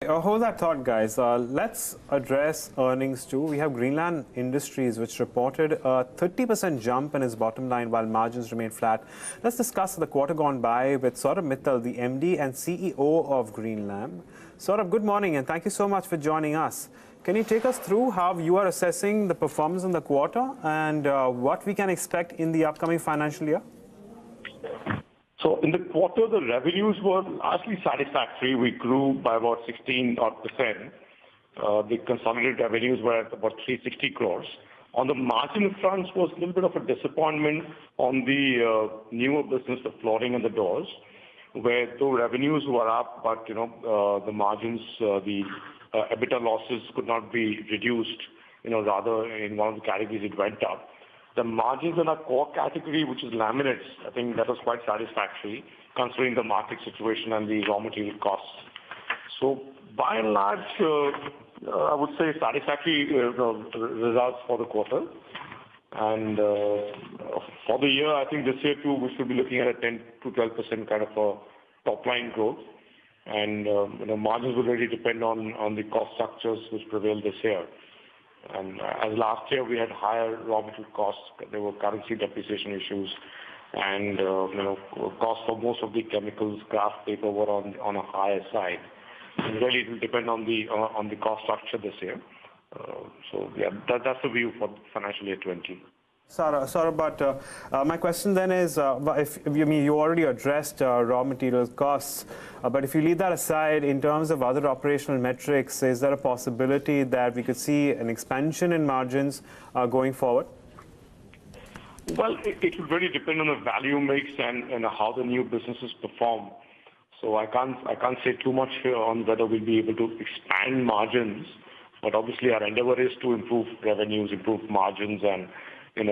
hold that thought, guys. Let's address earnings too. We have Greenlam Industries, which reported a 30% jump in its bottom line while margins remain flat. Let's discuss the quarter gone by with Saurabh Mittal, the MD and CEO of Greenlam. Saurabh, good morning and thank you so much for joining us. Can you take us through how you are assessing the performance in the quarter and what we can expect in the upcoming financial year? So in the quarter, the revenues were largely satisfactory. We grew by about 16%. The consolidated revenues were at about 360 crores. On the margin front was a little bit of a disappointment on the newer business, the flooring and the doors, where though revenues were up, but the margins, the EBITDA losses could not be reduced. Rather in one of the categories it went up. The margins in our core category, which is laminates, I think that was quite satisfactory considering the market situation and the raw material costs. So by and large, I would say satisfactory results for the quarter. And for the year, I think this year too, we should be looking at a 10 to 12% kind of a top line growth. And margins will really depend on the cost structures which prevail this year. And as last year we had higher raw material costs, there were currency depreciation issues, and costs for most of the chemicals, kraft paper were on a higher side. And really, it will depend on the cost structure this year. So yeah, that's the view for financial year 20. Saurabh, but my question then is, if you already addressed raw material costs, but if you leave that aside, in terms of other operational metrics, is there a possibility that we could see an expansion in margins going forward? Well, it will really depend on the value mix and how the new businesses perform. So I can't say too much here on whether we'll be able to expand margins, but obviously our endeavor is to improve revenues, improve margins, and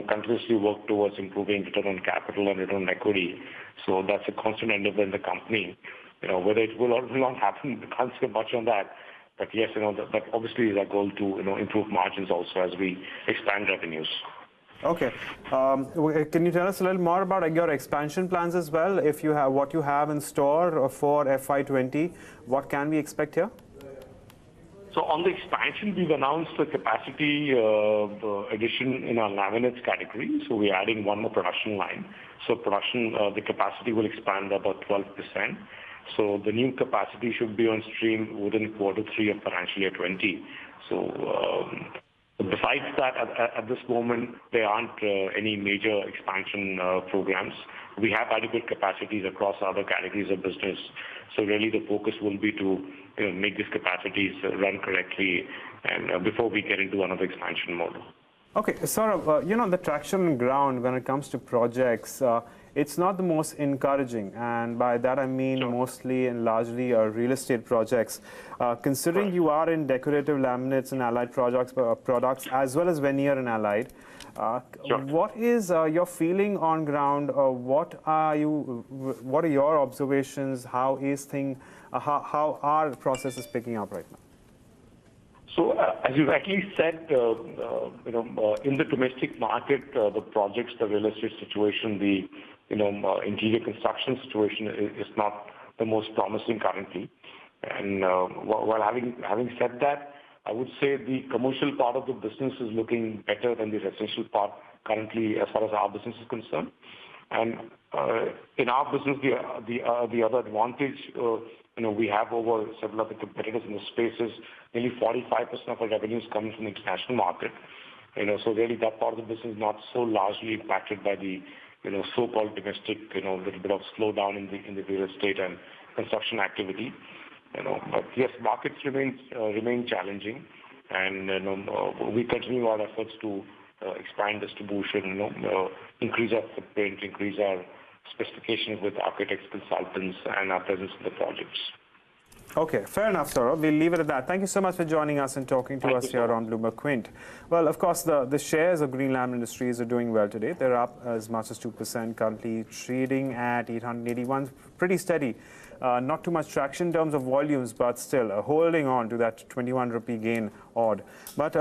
continuously work towards improving return on capital and return on equity. So that's a constant endeavor in the company. Whether it will or will not happen, we can't say much on that. But yes, that obviously is our goal to improve margins also as we expand revenues. Okay. Can you tell us a little more about your expansion plans as well? If you have what you have in store for FY20, what can we expect here? So on the expansion, we've announced the capacity addition in our laminates category. So we're adding one more production line. So the capacity will expand by about 12%. So the new capacity should be on stream within Q3 of financial year 20. So besides that, at this moment, there aren't any major expansion programs. We have adequate capacities across other categories of business. So really the focus will be to make these capacities run correctly and before we get into another expansion mode. Okay, Saurabh, the traction on ground when it comes to projects, it's not the most encouraging, and by that I mean mostly and largely real estate projects. Considering you are in decorative laminates and allied products as well as veneer and allied, what is your feeling on ground? What are your observations? How are processes picking up right now? So as you rightly said, in the domestic market, the projects, the real estate situation, the interior construction situation is not the most promising currently. And while having said that, I would say the commercial part of the business is looking better than the residential part currently as far as our business is concerned. And in our business, the other advantage we have over several other competitors in the space is nearly 45% of our revenues coming from the international market. So really that part of the business is not so largely impacted by the so-called domestic little bit of slowdown in the real estate and construction activity. But yes, markets remain challenging, and we continue our efforts to expand distribution, increase our footprint, increase our specifications with architects, consultants, and our presence in the projects. Okay, fair enough, Saurabh. We'll leave it at that. Thank you so much for joining us and talking to us here on BloombergQuint. Well, of course, the shares of Greenlam Industries are doing well today. They're up as much as 2%, currently trading at 881, pretty steady. Not too much traction in terms of volumes, but still holding on to that 21 rupee gain odd. But